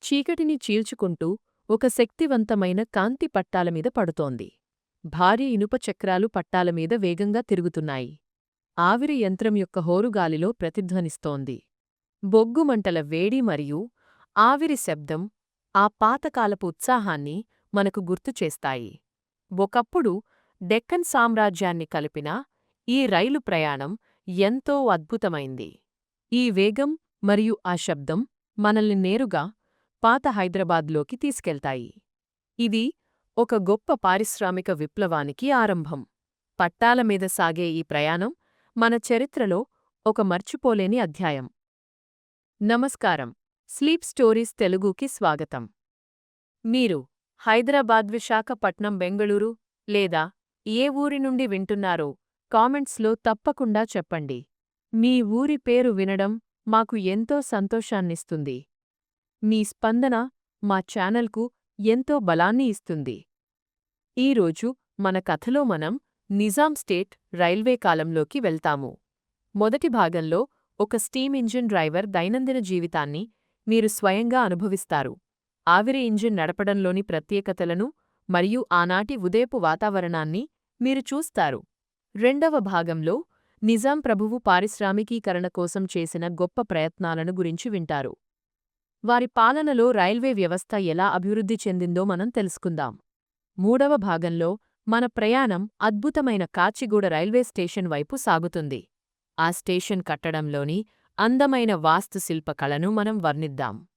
చీకటిని చీల్చుకుంటూ ఒక శక్తివంతమైన కాంతి పట్టాలమీద పడుతోంది. భారీ ఇనుప చక్రాలు పట్టాలమీద వేగంగా తిరుగుతున్నాయి. ఆవిరి యంత్రం యొక్క హోరుగాలిలో ప్రతిధ్వనిస్తోంది. బొగ్గుమంటల వేడి మరియు ఆవిరి శబ్దం ఆ పాతకాలపు ఉత్సాహాన్ని మనకు గుర్తుచేస్తాయి. ఒకప్పుడు డెక్కన్ సామ్రాజ్యాన్ని కలిపిన ఈ రైలు ప్రయాణం ఎంతో అద్భుతమైంది. ఈ వేగం మరియు ఆ శబ్దం మనల్ని నేరుగా పాత హైదరాబాద్లోకి తీసుకెళ్తాయి. ఇది ఒక గొప్ప పారిశ్రామిక విప్లవానికి ఆరంభం. పట్టాలమీద సాగే ఈ ప్రయాణం మన చరిత్రలో ఒక మర్చిపోలేని అధ్యాయం. నమస్కారం, స్లీప్ స్టోరీస్ తెలుగుకి స్వాగతం. మీరు హైదరాబాద్, విశాఖపట్నం, బెంగళూరు లేదా ఏ ఊరి నుండి వింటున్నారో కామెంట్స్లో తప్పకుండా చెప్పండి. మీ ఊరి పేరు వినడం మాకు ఎంతో సంతోషాన్నిస్తుంది. మీ స్పందన మా ఛానల్కు ఎంతో బలాన్ని ఇస్తుంది. ఈరోజు మన కథలో మనం నిజాం స్టేట్ రైల్వే కాలంలోకి వెళ్తాము. మొదటి భాగంలో ఒక స్టీమ్ ఇంజిన్ డ్రైవర్ దైనందిన జీవితాన్ని మీరు స్వయంగా అనుభవిస్తారు. ఆవిరి ఇంజిన్ నడపడంలోని ప్రత్యేకతలను మరియు ఆనాటి ఉదయపు వాతావరణాన్ని మీరు చూస్తారు. రెండవ భాగంలో నిజాం ప్రభువు పారిశ్రామికీకరణ కోసం చేసిన గొప్ప ప్రయత్నాలను గురించి వింటారు. వారి పాలనలో రైల్వే వ్యవస్థ ఎలా అభివృద్ధి చెందిందో మనం తెలుసుకుందాం. మూడవ భాగంలో మన ప్రయాణం అద్భుతమైన కాచిగూడ రైల్వే స్టేషన్ వైపు సాగుతుంది. ఆ స్టేషన్ కట్టడంలోని అందమైన వాస్తుశిల్పకళను మనం వర్ణిద్దాం.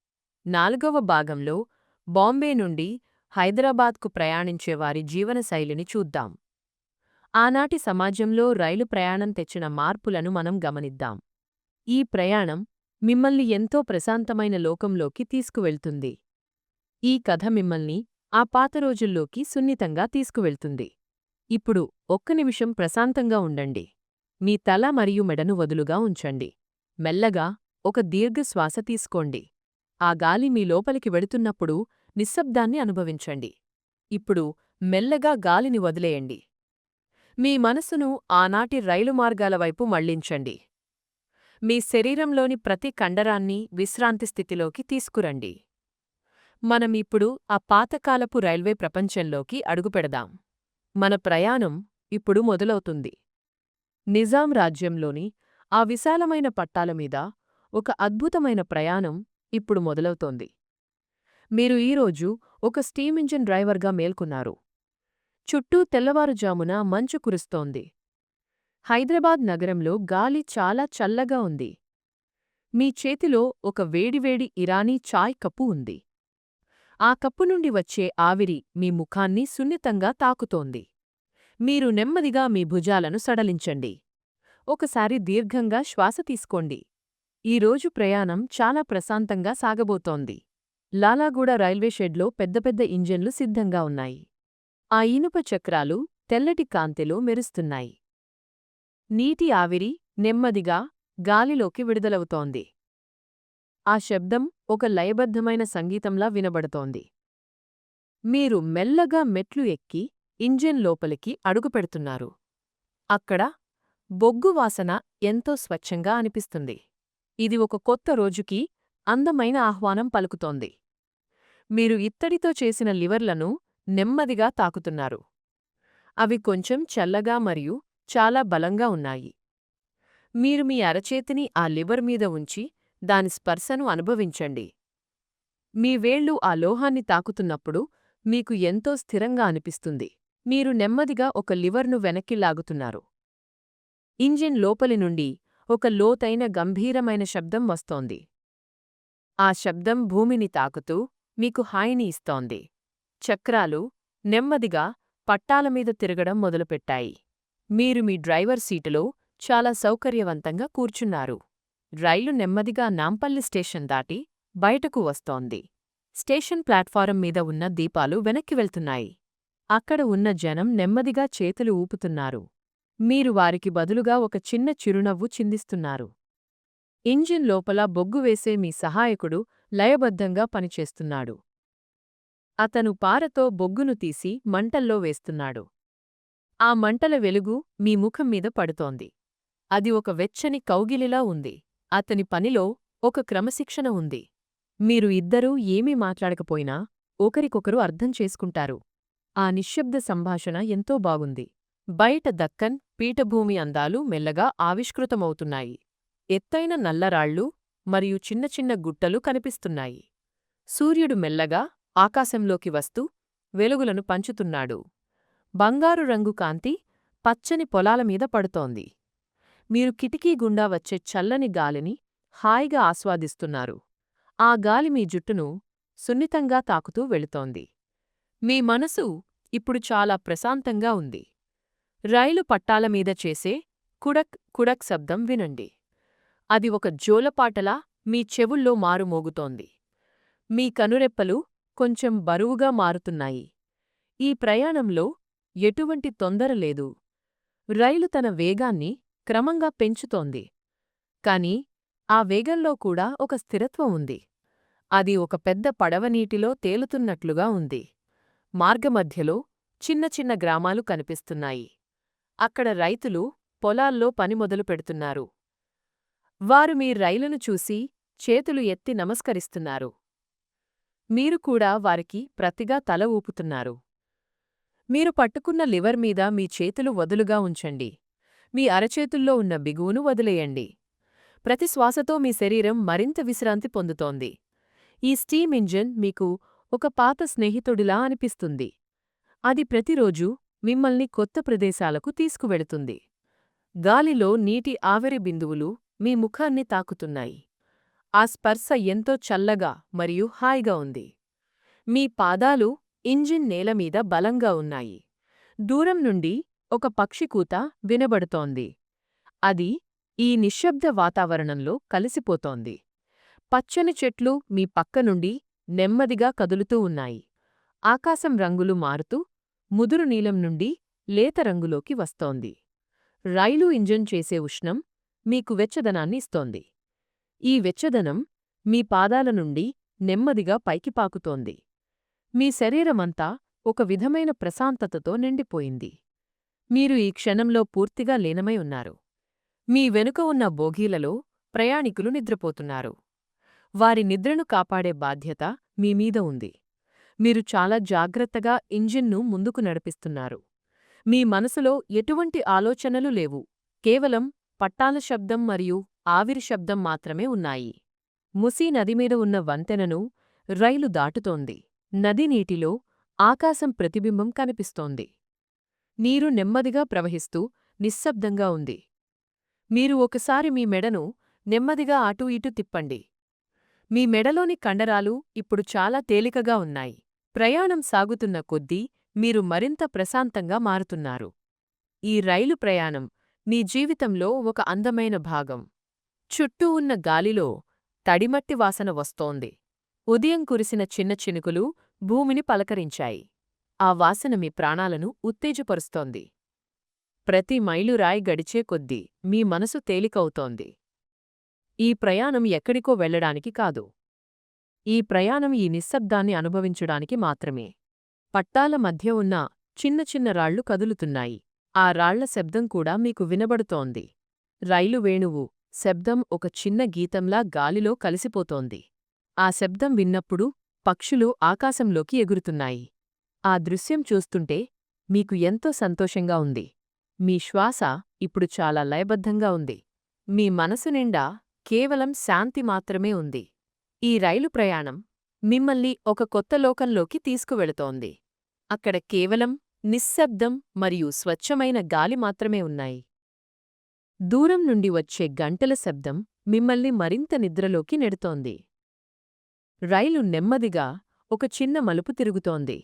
నాలుగవ భాగంలో బాంబే నుండి హైదరాబాద్కు ప్రయాణించేవారి జీవనశైలిని చూద్దాం. ఆనాటి సమాజంలో రైలు ప్రయాణం తెచ్చిన మార్పులను మనం గమనిద్దాం. ఈ ప్రయాణం మిమ్మల్ని ఎంతో ప్రశాంతమైన లోకంలోకి తీసుకువెళ్తుంది. ఈ కథ మిమ్మల్ని ఆ పాత రోజుల్లోకి సున్నితంగా తీసుకువెళ్తుంది. ఇప్పుడు ఒక్క నిమిషం ప్రశాంతంగా ఉండండి. మీ తల మరియు మెడను వదులుగా ఉంచండి. మెల్లగా ఒక దీర్ఘశ్వాస తీసుకోండి. ఆ గాలి మీ లోపలికి వెడుతున్నప్పుడు నిశ్శబ్దాన్ని అనుభవించండి. ఇప్పుడు మెల్లగా గాలిని వదిలేయండి. మీ మనసును ఆనాటి రైలు మార్గాల వైపు మళ్లించండి. మీ శరీరంలోని ప్రతి కండరాన్ని విశ్రాంతి స్థితిలోకి తీసుకురండి. మనమిప్పుడు ఆ పాతకాలపు రైల్వే ప్రపంచంలోకి అడుగుపెడదాం. మన ప్రయాణం ఇప్పుడు మొదలవుతుంది. నిజాం రాజ్యంలోని ఆ విశాలమైన పట్టాలమీద ఒక అద్భుతమైన ప్రయాణం ఇప్పుడు మొదలవుతోంది. మీరు ఈరోజు ఒక స్టీమ్ ఇంజిన్ డ్రైవర్గా మేల్కొన్నారు. చుట్టూ తెల్లవారుజామున మంచు కురుస్తోంది. హైదరాబాద్ నగరంలో గాలి చాలా చల్లగా ఉంది. మీ చేతిలో ఒక వేడివేడి ఇరానీ చాయ్ కప్పు ఉంది. ఆ కప్పు నుండి వచ్చే ఆవిరి మీ ముఖాన్ని సున్నితంగా తాకుతోంది. మీరు నెమ్మదిగా మీ భుజాలను సడలించండి. ఒకసారి దీర్ఘంగా శ్వాస తీసుకోండి. ఈరోజు ప్రయాణం చాలా ప్రశాంతంగా సాగబోతోంది. లాలాగూడ రైల్వే షెడ్లో పెద్ద పెద్ద ఇంజన్లు సిద్ధంగా ఉన్నాయి. ఆ ఇనుప చక్రాలు తెల్లటి కాంతిలో మెరుస్తున్నాయి. నీటి ఆవిరి నెమ్మదిగా గాలిలోకి విడుదలవుతోంది. ఆ శబ్దం ఒక లయబద్ధమైన సంగీతంలా వినబడుతోంది. మీరు మెల్లగా మెట్లు ఎక్కి ఇంజిన్ లోపలికి అడుగుపెడుతున్నారు. అక్కడ బొగ్గు వాసన ఎంతో స్వచ్ఛంగా అనిపిస్తుంది. ఇది ఒక కొత్త రోజుకి అందమైన ఆహ్వానం పలుకుతోంది. మీరు ఇత్తడితో చేసిన లివర్లను నెమ్మదిగా తాకుతున్నారు. అవి కొంచెం చల్లగా మరియు చాలా బలంగా ఉన్నాయి. మీరు మీ అరచేతిని ఆ లివర్ మీద ఉంచి దాని స్పర్శను అనుభవించండి. మీ వేళ్లు ఆ లోహాన్ని తాకుతున్నప్పుడు మీకు ఎంతో స్థిరంగా అనిపిస్తుంది. మీరు నెమ్మదిగా ఒక లివర్ను వెనక్కి లాగుతున్నారు. ఇంజిన్ లోపలి నుండి ఒక లోతైన గంభీరమైన శబ్దం వస్తోంది. ఆ శబ్దం భూమిని తాకుతూ మీకు హాయిని ఇస్తోంది. చక్రాలు నెమ్మదిగా పట్టాలమీద తిరగడం మొదలుపెట్టాయి. మీరు మీ డ్రైవర్ సీటులో చాలా సౌకర్యవంతంగా కూర్చున్నారు. రైలు నెమ్మదిగా నాంపల్లి స్టేషన్ దాటి బయటకు వస్తోంది. స్టేషన్ ప్లాట్ఫారం మీద ఉన్న దీపాలు వెనక్కి వెళ్తున్నాయి. అక్కడ ఉన్న జనం నెమ్మదిగా చేతులు ఊపుతున్నారు. మీరు వారికి బదులుగా ఒక చిన్న చిరునవ్వు చిందిస్తున్నారు. ఇంజిన్ లోపల బొగ్గు వేసే మీ సహాయకుడు లయబద్ధంగా పనిచేస్తున్నాడు. అతను పారతో బొగ్గును తీసి మంటల్లో వేస్తున్నాడు. ఆ మంటల వెలుగు మీ ముఖం మీద పడుతోంది. అది ఒక వెచ్చని కౌగిలిలా ఉంది. అతని పనిలో ఒక క్రమశిక్షణ ఉంది. మీరు ఇద్దరూ ఏమీ మాట్లాడకపోయినా ఒకరికొకరు అర్థం చేసుకుంటారు. ఆ నిశ్శబ్ద సంభాషణ ఎంతో బాగుంది. బయట దక్కన్ పీఠభూమి అందాలు మెల్లగా ఆవిష్కృతమవుతున్నాయి. ఎత్తైన నల్లరాళ్ళు మరియు చిన్న చిన్న గుట్టలు కనిపిస్తున్నాయి. సూర్యుడు మెల్లగా ఆకాశంలోకి వస్తూ వెలుగులను పంచుతున్నాడు. బంగారు రంగు కాంతి పచ్చని పొలాలమీద పడుతోంది. మీరు కిటికీ గుండా వచ్చే చల్లని గాలిని హాయిగా ఆస్వాదిస్తున్నారు. ఆ గాలి మీ జుట్టును సున్నితంగా తాకుతూ వెళుతోంది. మీ మనసు ఇప్పుడు చాలా ప్రశాంతంగా ఉంది. రైలు పట్టాలమీద చేసే కుడక్ కుడక్ శబ్దం వినండి. అది ఒక జోలపాటలా మీ చెవుల్లో మారుమోగుతోంది. మీ కనురెప్పలు కొంచెం బరువుగా మారుతున్నాయి. ఈ ప్రయాణంలో ఎటువంటి తొందర లేదు. రైలు తన వేగాన్ని క్రమంగా పెంచుతోంది. కాని ఆ వేగంలో కూడా ఒక స్థిరత్వం ఉంది. అది ఒక పెద్ద పడవ నీటిలో తేలుతున్నట్లుగా ఉంది. మార్గమధ్యలో చిన్న చిన్న గ్రామాలు కనిపిస్తున్నాయి. అక్కడ రైతులు పొలాల్లో పని మొదలు పెడుతున్నారు. వారు మీ రైలును చూసి చేతులు ఎత్తి నమస్కరిస్తున్నారు. మీరు కూడా వారికి ప్రతిగా తల ఊపుతున్నారు. మీరు పట్టుకున్న లివర్ మీద మీ చేతులు వదులుగా ఉంచండి. మీ అరచేతుల్లో ఉన్న బిగువును వదిలేయండి. ప్రతి శ్వాసతో మీ శరీరం మరింత విశ్రాంతి పొందుతోంది. ఈ స్టీమ్ ఇంజిన్ మీకు ఒక పాత స్నేహితుడిలా అనిపిస్తుంది. అది ప్రతిరోజూ మిమ్మల్ని కొత్త ప్రదేశాలకు తీసుకువెళుతుంది. గాలిలో నీటి ఆవిరి బిందువులు మీ ముఖాన్ని తాకుతున్నాయి. ఆ స్పర్శ ఎంతో చల్లగా మరియు హాయిగా ఉంది. మీ పాదాలు ఇంజిన్ నేలమీద బలంగా ఉన్నాయి. దూరం నుండి ఒక పక్షి కూత వినబడుతోంది. అది ఈ నిశ్శబ్ద వాతావరణంలో కలిసిపోతోంది. పచ్చని చెట్లు మీ పక్క నుండి నెమ్మదిగా కదులుతూ ఉన్నాయి. ఆకాశం రంగులు మారుతూ ముదురు నీలం నుండి లేత రంగులోకి వస్తోంది. రైలు ఇంజన్ చేసే ఉష్ణం మీకు వెచ్చదనాన్ని ఇస్తోంది. ఈ వెచ్చదనం మీ పాదాల నుండి నెమ్మదిగా పైకి పాకుతోంది. మీ శరీరమంతా ఒక విధమైన ప్రశాంతతతో నిండిపోయింది. మీరు ఈ క్షణంలో పూర్తిగా లీనమై ఉన్నారు. మీ వెనుక ఉన్న బోగీలలో ప్రయాణికులు నిద్రపోతున్నారు. వారి నిద్రను కాపాడే బాధ్యత మీమీద ఉంది. మీరు చాలా జాగ్రత్తగా ఇంజిన్ను ముందుకు నడిపిస్తున్నారు. మీ మనసులో ఎటువంటి ఆలోచనలు లేవు. కేవలం పట్టాల శబ్దం మరియు ఆవిరి శబ్దం మాత్రమే ఉన్నాయి. ముసీ నదిమీద ఉన్న వంతెనను రైలు దాటుతోంది. నది నీటిలో ఆకాశం ప్రతిబింబం కనిపిస్తోంది. నీరు నెమ్మదిగా ప్రవహిస్తూ నిశ్శబ్దంగా ఉంది. మీరు ఒకసారి మీ మెడను నెమ్మదిగా అటూ ఇటూ తిప్పండి. మీ మెడలోని కండరాలు ఇప్పుడు చాలా తేలికగా ఉన్నాయి. ప్రయాణం సాగుతున్న కొద్దీ మీరు మరింత ప్రశాంతంగా మారుతున్నారు. ఈ రైలు ప్రయాణం మీ జీవితంలో ఒక అందమైన భాగం. చుట్టూ ఉన్న గాలిలో తడిమట్టి వాసన వస్తోంది. ఉదయం కురిసిన చిన్న చినుకులు భూమిని పలకరించాయి. ఆ వాసన మీ ప్రాణాలను ఉత్తేజపరుస్తోంది. ప్రతి మైలురాయి గడిచే కొద్దీ మీ మనసు తేలికవుతోంది. ఈ ప్రయాణం ఎక్కడికో వెళ్లడానికి కాదు. ఈ ప్రయాణం ఈ నిశ్శబ్దాన్ని అనుభవించడానికి మాత్రమే. పట్టాల మధ్య ఉన్న చిన్న చిన్న రాళ్లు కదులుతున్నాయి. ఆ రాళ్ల శబ్దం కూడా మీకు వినబడుతోంది. రైలు వేణువు శబ్దం ఒక చిన్న గీతంలా గాలిలో కలిసిపోతోంది. ఆ శబ్దం విన్నప్పుడు పక్షులు ఆకాశంలోకి ఎగురుతున్నాయి. ఆ దృశ్యం చూస్తుంటే మీకు ఎంతో సంతోషంగా ఉంది. మీ శ్వాస ఇప్పుడు చాలా లయబద్ధంగా ఉంది. మీ మనసు నిండా కేవలం శాంతి మాత్రమే ఉంది. ఈ రైలు ప్రయాణం మిమ్మల్ని ఒక కొత్త లోకంలోకి తీసుకువెళుతోంది. అక్కడ కేవలం నిశ్శబ్దం మరియు స్వచ్ఛమైన గాలి మాత్రమే ఉన్నాయి. దూరం నుండి వచ్చే గంటల శబ్దం మిమ్మల్ని మరింత నిద్రలోకి నెడుతోంది. రైలు నెమ్మదిగా ఒక చిన్న మలుపు తిరుగుతోంది.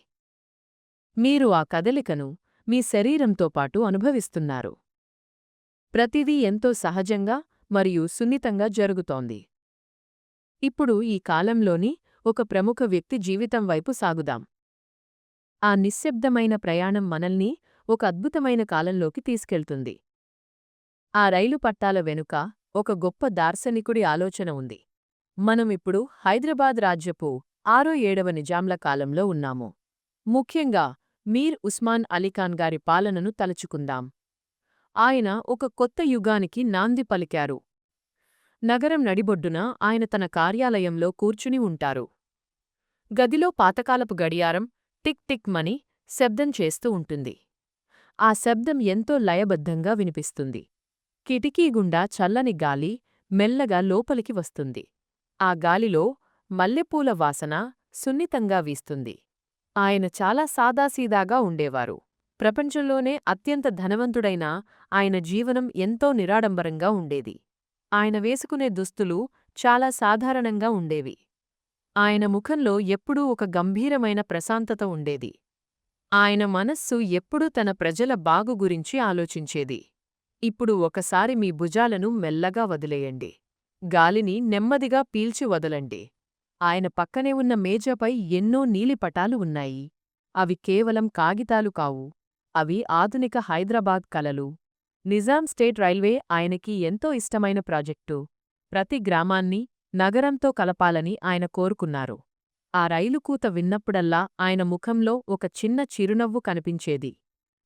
మీరు ఆ కదలికను మీ శరీరంతో పాటు అనుభవిస్తున్నారు. ప్రతిదీ ఎంతో సహజంగా మరియు సున్నితంగా జరుగుతోంది. ఇప్పుడు ఈ కాలంలోని ఒక ప్రముఖ వ్యక్తి జీవితం వైపు సాగుదాం. ఆ నిశ్శబ్దమైన ప్రయాణం మనల్ని ఒక అద్భుతమైన కాలంలోకి తీసుకెళ్తుంది. ఆ రైలు పట్టాల వెనుక ఒక గొప్ప దార్శనికుడి ఆలోచన ఉంది. మనమిప్పుడు హైదరాబాద్ రాజ్యపు 6వ-7వ నిజాంల కాలంలో ఉన్నాము. ముఖ్యంగా మీర్ ఉస్మాన్ అలీఖాన్ గారి పాలనను తలుచుకుందాం. ఆయన ఒక కొత్త యుగానికి నాంది పలికారు. నగరం నడిబొడ్డున ఆయన తన కార్యాలయంలో కూర్చుని ఉంటారు. గదిలో పాతకాలపు గడియారం టిక్ టిక్ మని శబ్దం చేస్తూ ఉంటుంది. ఆ శబ్దం ఎంతో లయబద్ధంగా వినిపిస్తుంది. కిటికీ గుండా చల్లని గాలి మెల్లగా లోపలికి వస్తుంది. ఆ గాలిలో మల్లెపూల వాసన సున్నితంగా వీస్తుంది. ఆయన చాలా సాదాసీదాగా ఉండేవారు. ప్రపంచంలోనే అత్యంత ధనవంతుడైన ఆయన జీవనం ఎంతో నిరాడంబరంగా ఉండేది. ఆయన వేసుకునే దుస్తులు చాలా సాధారణంగా ఉండేవి. ఆయన ముఖంలో ఎప్పుడూ ఒక గంభీరమైన ప్రశాంతత ఉండేది. ఆయన మనస్సు ఎప్పుడూ తన ప్రజల బాగు గురించి ఆలోచించేది. ఇప్పుడు ఒకసారి మీ భుజాలను మెల్లగా వదిలేయండి. గాలిని నెమ్మదిగా పీల్చి వదలండి. ఆయన పక్కనే ఉన్న మేజపై ఎన్నో నీలిపటాలు ఉన్నాయి. అవి కేవలం కాగితాలు కావు. అవి ఆధునిక హైదరాబాద్ కలలు. నిజాం స్టేట్ రైల్వే ఆయనకి ఎంతో ఇష్టమైన ప్రాజెక్టు. ప్రతి గ్రామాన్ని నగరంతో కలపాలని ఆయన కోరుకున్నారు. ఆ రైలు కూత విన్నప్పుడల్లా ఆయన ముఖంలో ఒక చిన్న చిరునవ్వు కనిపించేది.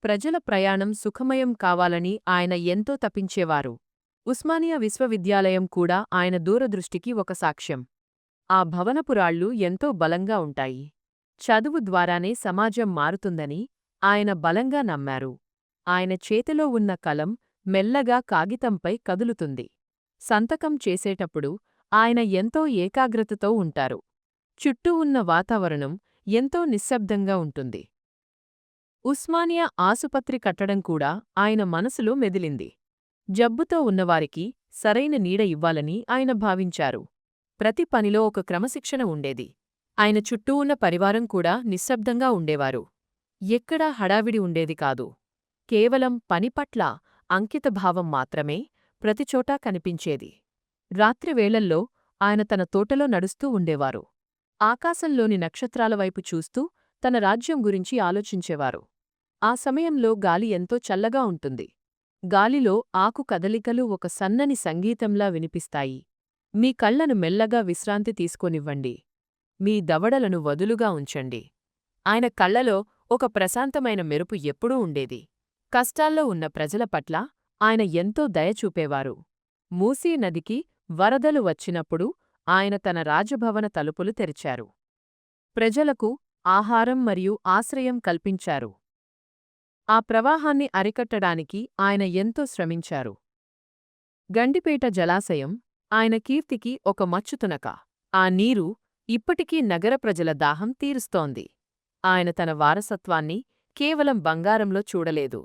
ప్రజల ప్రయాణం సుఖమయం కావాలని ఆయన ఎంతో తపించేవారు. ఉస్మానియా విశ్వవిద్యాలయం కూడా ఆయన దూరదృష్టికి ఒక సాక్ష్యం. ఆ భవనపురాళ్ళు ఎంతో బలంగా ఉంటాయి. చదువు ద్వారానే సమాజం మారుతుందని ఆయన బలంగా నమ్మారు. ఆయన చేతిలో ఉన్న కలం మెల్లగా కాగితంపై కదులుతుంది. సంతకం చేసేటప్పుడు ఆయన ఎంతో ఏకాగ్రతతో ఉంటారు. చుట్టూ ఉన్న వాతావరణం ఎంతో నిశ్శబ్దంగా ఉంటుంది. ఉస్మానియా ఆసుపత్రి కట్టడం కూడా ఆయన మనసులో మెదిలింది. జబ్బుతో ఉన్నవారికి సరైన నీడ ఇవ్వాలని ఆయన భావించారు. ప్రతి పనిలో ఒక క్రమశిక్షణ ఉండేది. ఆయన చుట్టూ ఉన్న పరివారం కూడా నిశ్శబ్దంగా ఉండేవారు. ఎక్కడా హడావిడి ఉండేది కాదు. కేవలం పనిపట్ల అంకితభావం మాత్రమే ప్రతిచోటా కనిపించేది. రాత్రివేళల్లో ఆయన తన తోటలో నడుస్తూ ఉండేవారు. ఆకాశంలోని నక్షత్రాల వైపు చూస్తూ తన రాజ్యం గురించి ఆలోచించేవారు. ఆ సమయంలో గాలి ఎంతో చల్లగా ఉంటుంది. గాలిలో ఆకు కదలికలు ఒక సన్నని సంగీతంలా వినిపిస్తాయి. మీ కళ్లను మెల్లగా విశ్రాంతి తీసుకోనివ్వండి. మీ దవడలను వదులుగా ఉంచండి. ఆయన కళ్లలో ఒక ప్రశాంతమైన మెరుపు ఎప్పుడూ ఉండేది. కష్టాల్లో ఉన్న ప్రజల పట్ల ఆయన ఎంతో దయచూపేవారు. మూసీ నదికి వరదలు వచ్చినప్పుడు ఆయన తన రాజభవన తలుపులు తెరిచారు. ప్రజలకు ఆహారం మరియు ఆశ్రయం కల్పించారు. ఆ ప్రవాహాన్ని అరికట్టడానికి ఆయన ఎంతో శ్రమించారు. గండిపేట జలాశయం ఆయన కీర్తికి ఒక మచ్చుతునక. ఆ నీరు ఇప్పటికీ నగర ప్రజల దాహం తీరుస్తోంది. ఆయన తన వారసత్వాన్ని కేవలం బంగారంలో చూడలేదు.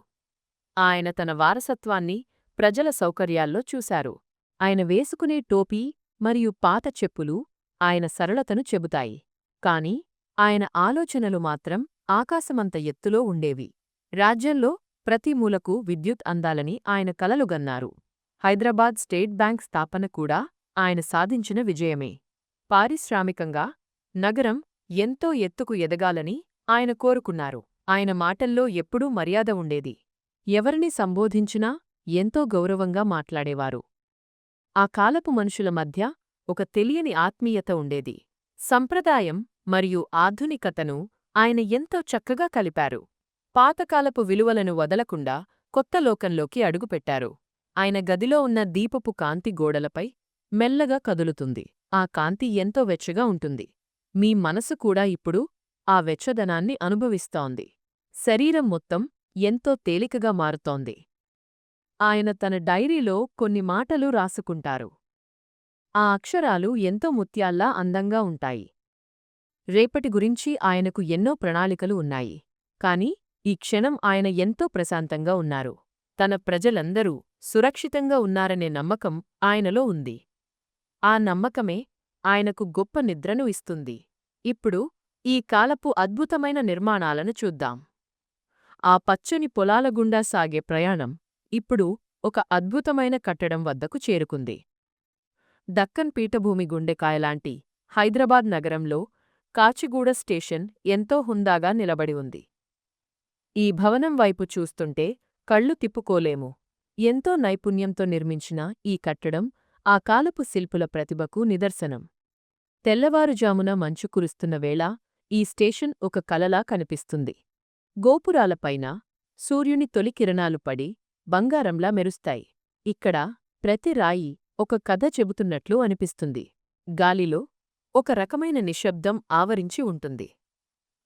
ఆయన తన వారసత్వాన్ని ప్రజల సౌకర్యాల్లో చూశారు. ఆయన వేసుకునే టోపీ మరియు పాత చెప్పులు ఆయన సరళతను చెబుతాయి. కాని ఆయన ఆలోచనలు మాత్రం ఆకాశమంత ఎత్తులో ఉండేవి. రాజ్యంలో ప్రతి మూలకు విద్యుత్ అందాలని ఆయన కలలుగన్నారు. హైదరాబాద్ స్టేట్ బ్యాంక్ స్థాపన కూడా ఆయన సాధించిన విజయమే. పారిశ్రామికంగా నగరం ఎంతో ఎత్తుకు ఎదగాలని ఆయన కోరుకున్నారు. ఆయన మాటల్లో ఎప్పుడూ మర్యాద ఉండేది. ఎవరిని సంబోధించినా ఎంతో గౌరవంగా మాట్లాడేవారు. ఆ కాలపు మనుషుల మధ్య ఒక తెలియని ఆత్మీయత ఉండేది. సంప్రదాయం మరియు ఆధునికతను ఆయన ఎంతో చక్కగా కలిపారు. పాతకాలపు విలువలను వదలకుండా కొత్త లోకంలోకి అడుగుపెట్టారు. ఆయన గదిలో ఉన్న దీపపు కాంతి గోడలపై మెల్లగా కదులుతుంది. ఆ కాంతి ఎంతో వెచ్చగా ఉంటుంది. మీ మనసు కూడా ఇప్పుడు ఆ వెచ్చదనాన్ని అనుభవిస్తోంది. శరీరం మొత్తం ఎంతో తేలికగా మారుతోంది. ఆయన తన డైరీలో కొన్ని మాటలు రాసుకుంటారు. ఆ అక్షరాలు ఎంతో ముత్యాల్లా అందంగా ఉంటాయి. రేపటి గురించి ఆయనకు ఎన్నో ప్రణాళికలు ఉన్నాయి. కాని ఈ క్షణం ఆయన ఎంతో ప్రశాంతంగా ఉన్నారు. తన ప్రజలందరూ సురక్షితంగా ఉన్నారనే నమ్మకం ఆయనలో ఉంది. ఆ నమ్మకమే ఆయనకు గొప్ప నిద్రను ఇస్తుంది. ఇప్పుడు ఈ కాలపు అద్భుతమైన నిర్మాణాలను చూద్దాం. ఆ పచ్చని పొలాల గుండా సాగే ప్రయాణం ఇప్పుడు ఒక అద్భుతమైన కట్టడం వద్దకు చేరుకుంది. దక్కన్ పీఠభూమి గుండెకాయలాంటి హైదరాబాద్ నగరంలో కాచిగూడ స్టేషన్ ఎంతో హుందాగా నిలబడి ఉంది. ఈ భవనం వైపు చూస్తుంటే కళ్ళు తిప్పుకోలేము. ఎంతో నైపుణ్యంతో నిర్మించిన ఈ కట్టడం ఆ కాలపు శిల్పుల ప్రతిభకు నిదర్శనం. తెల్లవారుజామున మంచు కురుస్తున్న వేళ ఈ స్టేషన్ ఒక కలలా కనిపిస్తుంది. గోపురాలపైన సూర్యుని తొలి కిరణాలు పడి బంగారంలా మెరుస్తాయి. ఇక్కడ ప్రతి రాయి ఒక కథ చెబుతున్నట్లు అనిపిస్తుంది. గాలిలో ఒక రకమైన నిశ్శబ్దం ఆవరించి ఉంటుంది.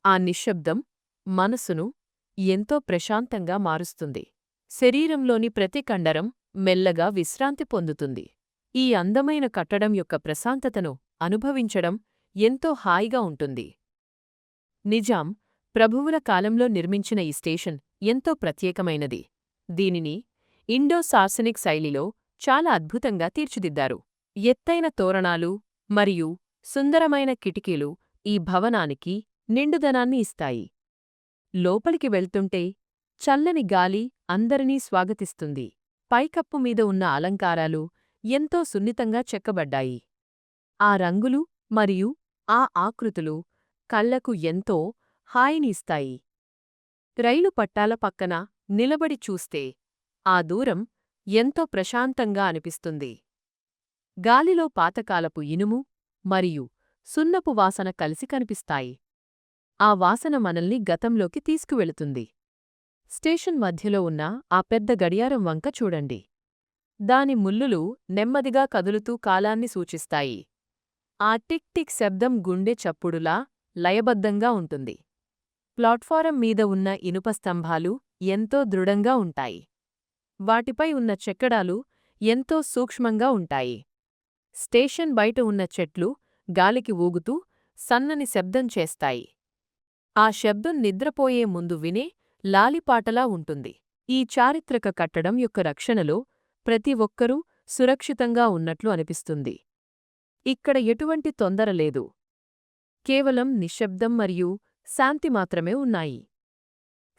ఆ నిశ్శబ్దం మనసును ఎంతో ప్రశాంతంగా మారుస్తుంది. శరీరంలోని ప్రతి కండరం మెల్లగా విశ్రాంతి పొందుతుంది. ఈ అందమైన కట్టడం యొక్క ప్రశాంతతను అనుభవించడం ఎంతో హాయిగా ఉంటుంది. నిజాం ప్రభువుల కాలంలో నిర్మించిన ఈ స్టేషన్ ఎంతో ప్రత్యేకమైనది. దీనిని ఇండో-సార్సనిక్ శైలిలో చాలా అద్భుతంగా తీర్చిదిద్దారు. ఎత్తైన తోరణాలు మరియు సుందరమైన కిటికీలు ఈ భవనానికి నిండుదనాన్ని ఇస్తాయి. లోపలికి వెళ్తుంటే చల్లని గాలి అందరినీ స్వాగతిస్తుంది. పైకప్పు మీద ఉన్న అలంకారాలు ఎంతో సున్నితంగా చెక్కబడ్డాయి. ఆ రంగులు మరియు ఆ ఆకృతులు కళ్లకు ఎంతో హాయిని ఇస్తాయి. రైలు పట్టాల పక్కన నిలబడి చూస్తే ఆ దూరం ఎంతో ప్రశాంతంగా అనిపిస్తుంది. గాలిలో పాతకాలపు ఇనుము మరియు సున్నపు వాసన కలిసి కనిపిస్తాయి. ఆ వాసన మనల్ని గతంలోకి తీసుకువెళుతుంది. స్టేషన్ మధ్యలో ఉన్న ఆ పెద్ద గడియారం వంక చూడండి. దాని ముల్లులు నెమ్మదిగా కదులుతూ కాలాన్ని సూచిస్తాయి. ఆ టిక్ టిక్ శబ్దం గుండె చప్పుడులా లయబద్ధంగా ఉంటుంది. ప్లాట్ఫారం మీద ఉన్న ఇనుప స్తంభాలు ఎంతో దృఢంగా ఉంటాయి. వాటిపై ఉన్న చెక్కడాలు ఎంతో సూక్ష్మంగా ఉంటాయి. స్టేషన్ బయట ఉన్న చెట్లు గాలికి ఊగుతూ సన్నని శబ్దం చేస్తాయి. ఆ శబ్దం నిద్రపోయే ముందు వినే లాలిపాటలా ఉంటుంది. ఈ చారిత్రక కట్టడం యొక్క రక్షణలో ప్రతి ఒక్కరూ సురక్షితంగా ఉన్నట్లు అనిపిస్తుంది. ఇక్కడ ఎటువంటి తొందర లేదు. కేవలం నిశ్శబ్దం మరియు శాంతి మాత్రమే ఉన్నాయి.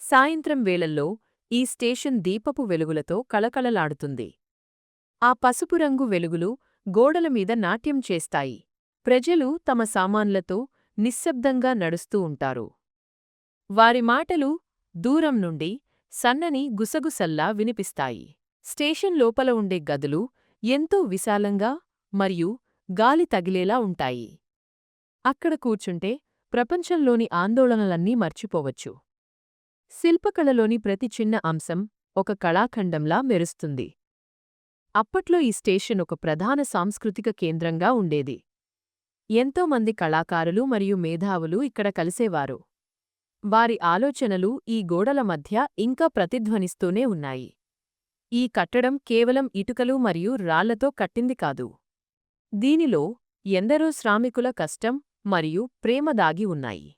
సాయంత్రం వేళల్లో ఈ స్టేషన్ దీపపు వెలుగులతో కళకళలాడుతుంది. ఆ పసుపు రంగు వెలుగులు గోడల మీద నాట్యం చేస్తాయి. ప్రజలు తమ సామాన్లతో నిశ్శబ్దంగా నడుస్తూ ఉంటారు. వారి మాటలు దూరం నుండి సన్నని గుసగుసల్లా వినిపిస్తాయి. స్టేషన్ లోపల ఉండే గదులు ఎంతో విశాలంగా మరియు గాలి తగిలేలా ఉంటాయి. అక్కడ కూర్చుంటే ప్రపంచంలోని ఆందోళనలన్నీ మర్చిపోవచ్చు. శిల్పకళలోని ప్రతి చిన్న అంశం ఒక కళాఖండంలా మెరుస్తుంది. అప్పట్లో ఈ స్టేషన్ ఒక ప్రధాన సాంస్కృతిక కేంద్రంగా ఉండేది. ఎంతోమంది కళాకారులు మరియు మేధావులు ఇక్కడ కలిసేవారు. వారి ఆలోచనలు ఈ గోడల మధ్య ఇంకా ప్రతిధ్వనిస్తూనే ఉన్నాయి. ఈ కట్టడం కేవలం ఇటుకలు మరియు రాళ్లతో కట్టింది కాదు. దీనిలో ఎందరో శ్రామికుల కష్టం మరియు ప్రేమ దాగి ఉన్నాయి.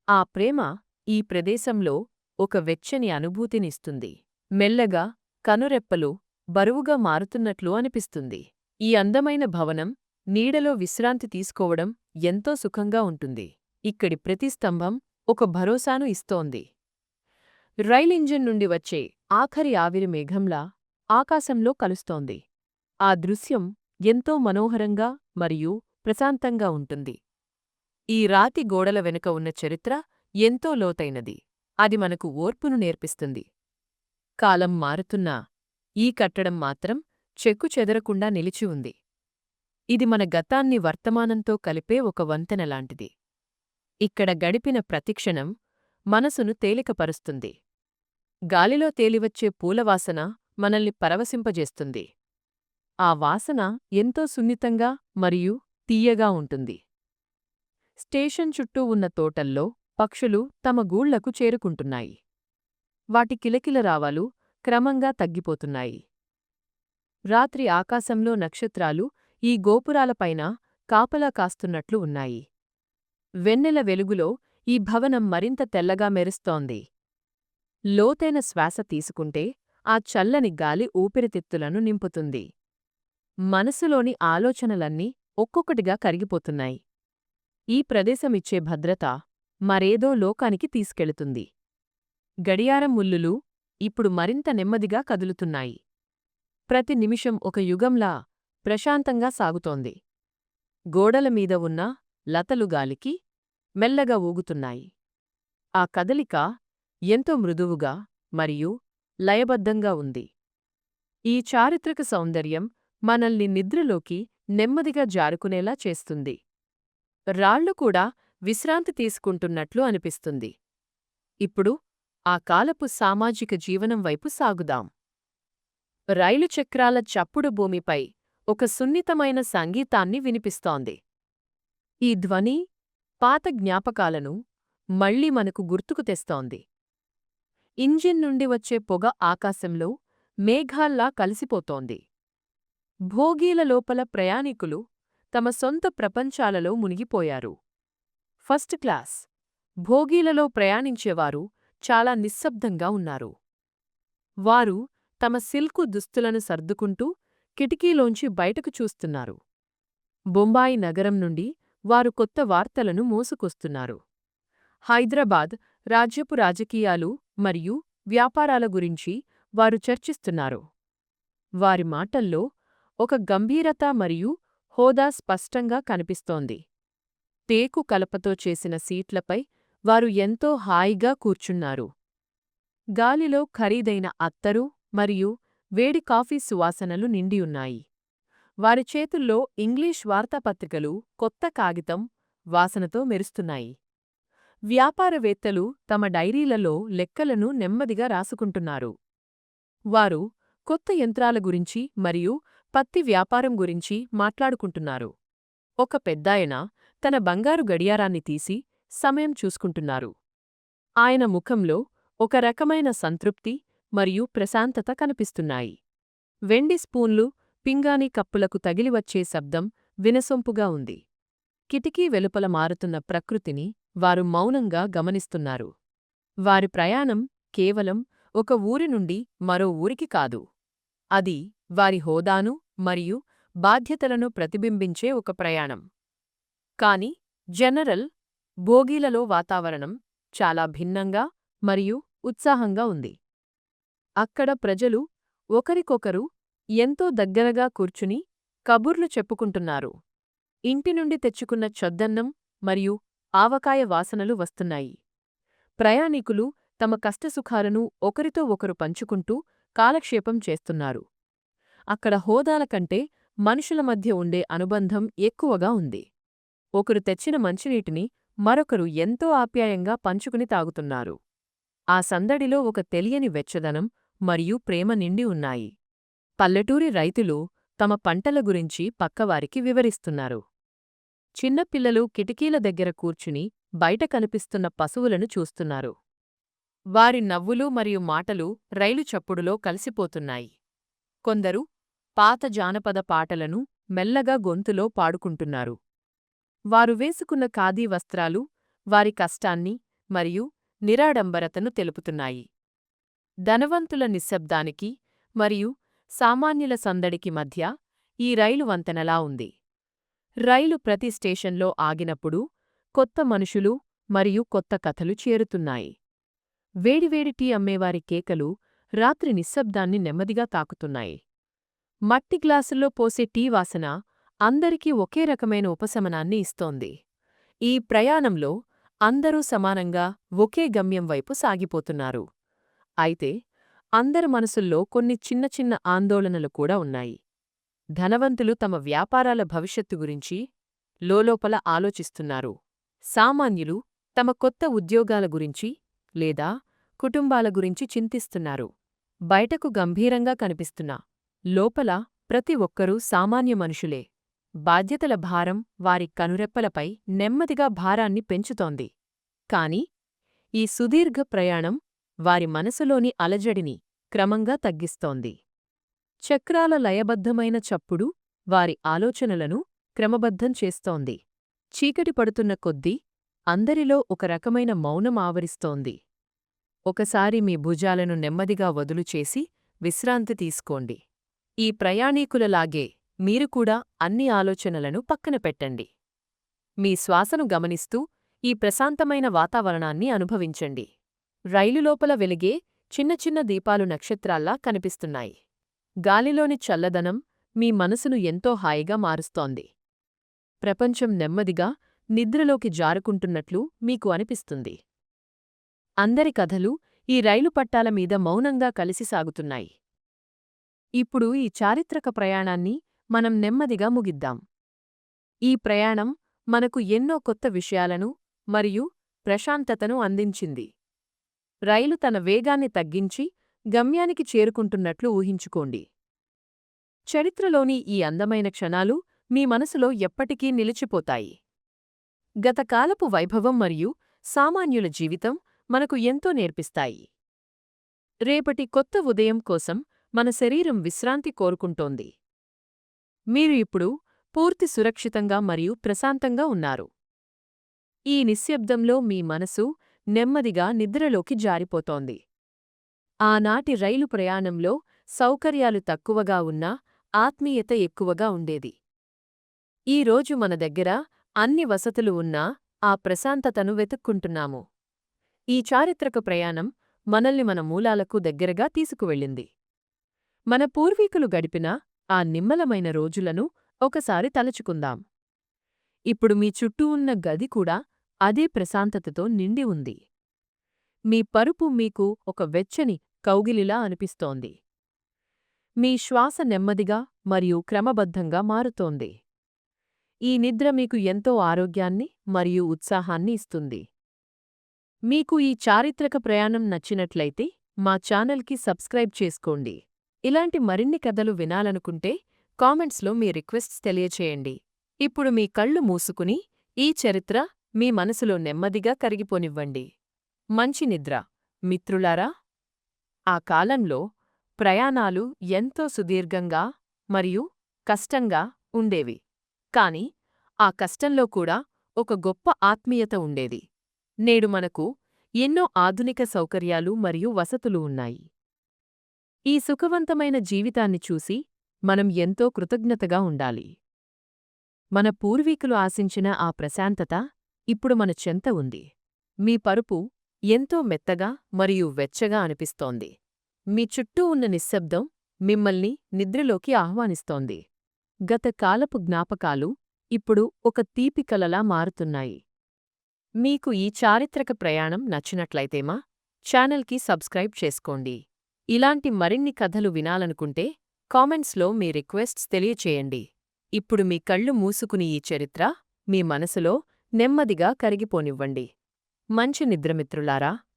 ఆ ప్రేమ ఈ ప్రదేశంలో ఒక వెచ్చని అనుభూతినిస్తుంది. మెల్లగా కనురెప్పలు బరువుగా మారుతున్నట్లు అనిపిస్తుంది. ఈ అందమైన భవనం నీడలో విశ్రాంతి తీసుకోవడం ఎంతో సుఖంగా ఉంటుంది. ఇక్కడి ప్రతి స్తంభం ఒక భరోసాను ఇస్తోంది. రైలింజిన్ నుండి వచ్చే ఆఖరి ఆవిరి మేఘంలా ఆకాశంలో కలుస్తోంది. ఆ దృశ్యం ఎంతో మనోహరంగా మరియు ప్రశాంతంగా ఉంటుంది. ఈ రాతి గోడల వెనుక ఉన్న చరిత్ర ఎంతో లోతైనది. అది మనకు ఓర్పును నేర్పిస్తుంది. కాలం మారుతున్నా ఈ కట్టడం మాత్రం చెక్కుచెదరకుండా నిలిచి ఉంది. ఇది మన గతాన్ని వర్తమానంతో కలిపే ఒక వంతెనలాంటిది. ఇక్కడ గడిపిన ప్రతిక్షణం మనసును తేలికపరుస్తుంది. గాలిలో తేలివచ్చే పూలవాసన మనల్ని పరవశింపజేస్తుంది. ఆ వాసన ఎంతో సున్నితంగా మరియు తీయగా ఉంటుంది. స్టేషన్ చుట్టూ ఉన్న తోటల్లో పక్షులు తమ గూళ్లకు చేరుకుంటున్నాయి. వాటి కిలకిలరావాలు క్రమంగా తగ్గిపోతున్నాయి. రాత్రి ఆకాశంలో నక్షత్రాలు ఈ గోపురాలపైన కాపలా కాస్తున్నట్లు ఉన్నాయి. వెన్నెల వెలుగులో ఈ భవనం మరింత తెల్లగా మెరుస్తోంది. లోతైన శ్వాస తీసుకుంటే ఆ చల్లని గాలి ఊపిరితిత్తులను నింపుతుంది. మనసులోని ఆలోచనలన్నీ ఒక్కొక్కటిగా కరిగిపోతున్నాయి. ఈ ప్రదేశమిచ్చే భద్రత మరేదో లోకానికి తీసుకెళుతుంది. గడియారం ముల్లులు ఇప్పుడు మరింత నెమ్మదిగా కదులుతున్నాయి. ప్రతి నిమిషం ఒక యుగంలా ప్రశాంతంగా సాగుతోంది. గోడలమీద ఉన్న లతలు గాలికి మెల్లగా ఊగుతున్నాయి. ఆ కదలిక ఎంతో మృదువుగా మరియు లయబద్ధంగా ఉంది. ఈ చారిత్రక సౌందర్యం మనల్ని నిద్రలోకి నెమ్మదిగా జారుకునేలా చేస్తుంది. రాళ్ళు కూడా విశ్రాంతి తీసుకుంటున్నట్లు అనిపిస్తుంది. ఇప్పుడు ఆ కాలపు సామాజిక జీవనం వైపు సాగుదాం. రైలు చక్రాల చప్పుడు భూమిపై ఒక సున్నితమైన సంగీతాన్ని వినిపిస్తోంది. ఈ ధ్వని పాత జ్ఞాపకాలను మళ్ళీ మనకు గుర్తుకు తెస్తోంది. ఇంజిన్ నుండి వచ్చే పొగ ఆకాశంలో మేఘాల్లా కలిసిపోతోంది. భోగీల లోపల ప్రయాణికులు తమ సొంత ప్రపంచాలలో మునిగిపోయారు. ఫస్ట్ క్లాస్ భోగీలలో ప్రయాణించేవారు చాలా నిశ్శబ్దంగా ఉన్నారు. వారు తమ సిల్కు దుస్తులను సర్దుకుంటూ కిటికీలోంచి బయటకు చూస్తున్నారు. బొంబాయి నగరం నుండి వారు కొత్త వార్తలను మోసుకొస్తున్నారు. హైదరాబాద్ రాజ్యపు రాజకీయాలు మరియు వ్యాపారాల గురించి వారు చర్చిస్తున్నారు. వారి మాటల్లో ఒక గంభీరత మరియు హోదా స్పష్టంగా కనిపిస్తోంది. టేకు కలపతో చేసిన సీట్లపై వారు ఎంతో హాయిగా కూర్చున్నారు. గాలిలో ఖరీదైన అత్తరు మరియు వేడి కాఫీ సువాసనలు నిండియున్నాయి. వారి చేతుల్లో ఇంగ్లీష్ వార్తాపత్రికలు కొత్త కాగితం వాసనతో మెరుస్తున్నాయి. వ్యాపారవేత్తలు తమ డైరీలలో లెక్కలను నెమ్మదిగా రాసుకుంటున్నారు. వారు కొత్త యంత్రాల గురించి మరియు పత్తి వ్యాపారం గురించి మాట్లాడుకుంటున్నారు. ఒక పెద్దాయన తన బంగారు గడియారాన్ని తీసి సమయం చూసుకుంటున్నారు. ఆయన ముఖంలో ఒక రకమైన సంతృప్తి మరియు ప్రశాంతత కనిపిస్తున్నాయి. వెండి స్పూన్లు పింగాణీ కప్పులకు తగిలివచ్చే శబ్దం వినసొంపుగా ఉంది. కిటికీ వెలుపల మారుతున్న ప్రకృతిని వారు మౌనంగా గమనిస్తున్నారు. వారి ప్రయాణం కేవలం ఒక ఊరి నుండి మరో ఊరికి కాదు. అది వారి హోదాను మరియు బాధ్యతలను ప్రతిబింబించే ఒక ప్రయాణం. కాని జనరల్ బోగీలలో వాతావరణం చాలా భిన్నంగా మరియు ఉత్సాహంగా ఉంది. అక్కడ ప్రజలు ఒకరికొకరు ఎంతో దగ్గరగా కూర్చుని కబుర్లు చెప్పుకుంటున్నారు. ఇంటి నుండి తెచ్చుకున్న చద్దన్నం మరియు ఆవకాయ వాసనలు వస్తున్నాయి. ప్రయాణికులు తమ కష్టసుఖాలను ఒకరితో ఒకరు పంచుకుంటూ కాలక్షేపం చేస్తున్నారు. అక్కడ హోదాల కంటే మనుషుల మధ్య ఉండే అనుబంధం ఎక్కువగా ఉంది. ఒకరు తెచ్చిన మంచినీటిని మరొకరు ఎంతో ఆప్యాయంగా పంచుకుని తాగుతున్నారు. ఆ సందడిలో ఒక తెలియని వెచ్చదనం మరియు ప్రేమ నిండి ఉన్నాయి. పల్లెటూరి రైతులు తమ పంటల గురించి పక్కవారికి వివరిస్తున్నారు. చిన్నపిల్లలు కిటికీల దగ్గర కూర్చుని బయట కనిపిస్తున్న పశువులను చూస్తున్నారు. వారి నవ్వులు మరియు మాటలు రైలు చప్పుడులో కలిసిపోతున్నాయి. కొందరు పాత జానపద పాటలను మెల్లగా గొంతులో పాడుకుంటున్నారు. వారు వేసుకున్న ఖాదీ వస్త్రాలు వారి కష్టాన్ని మరియు నిరాడంబరతను తెలుపుతున్నాయి. ధనవంతుల నిశ్శబ్దానికి మరియు సామాన్యుల సందడికి మధ్య ఈ రైలు వంతెనలా ఉంది. రైలు ప్రతి స్టేషన్లో ఆగినప్పుడు కొత్త మనుషులు మరియు కొత్త కథలు చేరుతున్నాయి. వేడివేడి టీ అమ్మేవారి కేకలు రాత్రి నిశ్శబ్దాన్ని నెమ్మదిగా తాకుతున్నాయి. మట్టి గ్లాసుల్లో పోసే టీ వాసన అందరికీ ఒకే రకమైన ఉపశమనాన్ని ఇస్తోంది. ఈ ప్రయాణంలో అందరూ సమానంగా ఒకే గమ్యం వైపు సాగిపోతున్నారు. అయితే అందరి మనసుల్లో కొన్ని చిన్న చిన్న ఆందోళనలు కూడా ఉన్నాయి. ధనవంతులు తమ వ్యాపారాల భవిష్యత్తు గురించి లోలోపల ఆలోచిస్తున్నారు. సామాన్యులు తమ కొత్త ఉద్యోగాల గురించి లేదా కుటుంబాల గురించి చింతిస్తున్నారు. బయటకు గంభీరంగా కనిపిస్తున్నా లోపల ప్రతి ఒక్కరూ సామాన్య మనుషులే. బాధ్యతల భారం వారి కనురెప్పలపై నెమ్మదిగా భారాన్ని పెంచుతోంది. కాని ఈ సుదీర్ఘ ప్రయాణం వారి మనసులోని అలజడిని క్రమంగా తగ్గిస్తోంది. చక్రాల లయబద్ధమైన చప్పుడు వారి ఆలోచనలను క్రమబద్ధం చేస్తోంది. చీకటి పడుతున్న కొద్దీ అందరిలో ఒక రకమైన మౌనం ఆవరిస్తోంది. ఒకసారి మీ భుజాలను నెమ్మదిగా వదులుచేసి విశ్రాంతి తీసుకోండి. ఈ ప్రయాణీకులలాగే మీరు కూడా అన్ని ఆలోచనలను పక్కన పెట్టండి. మీ శ్వాసను గమనిస్తూ ఈ ప్రశాంతమైన వాతావరణాన్ని అనుభవించండి. రైలు లోపల వెలిగే చిన్న చిన్న దీపాలు నక్షత్రాల్లా కనిపిస్తున్నాయి. గాలిలోని చల్లదనం మీ మనసును ఎంతో హాయిగా మారుస్తోంది. ప్రపంచం నెమ్మదిగా నిద్రలోకి జారుకుంటున్నట్లు మీకు అనిపిస్తుంది. అందరి కథలు ఈ రైలు పట్టాల మీద మౌనంగా కలిసి సాగుతున్నాయి. ఇప్పుడు ఈ చారిత్రక ప్రయాణాన్ని మనం నెమ్మదిగా ముగిద్దాం. ఈ ప్రయాణం మనకు ఎన్నో కొత్త విషయాలను మరియు ప్రశాంతతను అందించింది. రైలు తన వేగాన్ని తగ్గించి గమ్యానికి చేరుకుంటున్నట్లు ఊహించుకోండి. చరిత్రలోని ఈ అందమైన క్షణాలు మీ మనసులో ఎప్పటికీ నిలిచిపోతాయి. గతకాలపు వైభవం మరియు సామాన్యుల జీవితం మనకు ఎంతో నేర్పిస్తాయి. రేపటి కొత్త ఉదయం కోసం మన శరీరం విశ్రాంతి కోరుకుంటోంది. మీరు ఇప్పుడు పూర్తి సురక్షితంగా మరియు ప్రశాంతంగా ఉన్నారు. ఈ నిశ్శబ్దంలో మీ మనసు నెమ్మదిగా నిద్రలోకి జారిపోతోంది. ఆనాటి రైలు ప్రయాణంలో సౌకర్యాలు తక్కువగా ఉన్నా ఆత్మీయత ఎక్కువగా ఉండేది. ఈ రోజు మన దగ్గర అన్ని వసతులు ఉన్నా ఆ ప్రశాంతతను వెతుక్కుంటున్నాము. ఈ చారిత్రక ప్రయాణం మనల్ని మన మూలాలకు దగ్గరగా తీసుకువెళ్ళింది. మన పూర్వీకులు గడిపిన ఆ నిమ్మలమైన రోజులను ఒకసారి తలచుకుందాం. ఇప్పుడు మీ చుట్టూ ఉన్న గది కూడా అదే ప్రశాంతతతో నిండి ఉంది. మీ పరుపు మీకు ఒక వెచ్చని కౌగిలిలా అనిపిస్తోంది. మీ శ్వాస నెమ్మదిగా మరియు క్రమబద్ధంగా మారుతోంది. ఈ నిద్ర మీకు ఎంతో ఆరోగ్యాన్ని మరియు ఉత్సాహాన్ని ఇస్తుంది. మీకు ఈ చారిత్రక ప్రయాణం నచ్చినట్లయితే మా ఛానల్కి సబ్స్క్రైబ్ చేసుకోండి. ఇలాంటి మరిన్ని కథలు వినాలనుకుంటే కామెంట్స్లో మీ రిక్వెస్ట్స్ తెలియచేయండి. ఇప్పుడు మీ కళ్ళు మూసుకుని ఈ చరిత్ర మీ మనసులో నెమ్మదిగా కరిగిపోనివ్వండి. మంచి నిద్ర, మిత్రులారా. ఆ కాలంలో ప్రయాణాలు ఎంతో సుదీర్ఘంగా మరియు కష్టంగా ఉండేవి. కాని ఆ కష్టంలో కూడా ఒక గొప్ప ఆత్మీయత ఉండేది. నేడు మనకు ఎన్నో ఆధునిక సౌకర్యాలు మరియు వసతులు ఉన్నాయి. ఈ సుఖవంతమైన జీవితాన్ని చూసి మనం ఎంతో కృతజ్ఞతగా ఉండాలి. మన పూర్వీకులు ఆశించిన ఆ ప్రశాంతత ఇప్పుడు మన చెంత ఉంది. మీ పరుపు ఎంతో మెత్తగా మరియు వెచ్చగా అనిపిస్తోంది. మీ చుట్టూ ఉన్న నిశ్శబ్దం మిమ్మల్ని నిద్రలోకి ఆహ్వానిస్తోంది. గత కాలపు జ్ఞాపకాలు ఇప్పుడు ఒక తీపి కలలా మారుతున్నాయి. మీకు ఈ చారిత్రక ప్రయాణం నచ్చినట్లయితే మా ఛానల్కి సబ్స్క్రైబ్ చేసుకోండి. ఇలాంటి మరిన్ని కథలు వినాలనుకుంటే కామెంట్స్లో మీ రిక్వెస్ట్స్ తెలియచేయండి. ఇప్పుడు మీ కళ్ళు మూసుకుని ఈ చరిత్ర మీ మనసులో నెమ్మదిగా కరిగిపోనివ్వండి. మంచి నిద్రమిత్రులారా.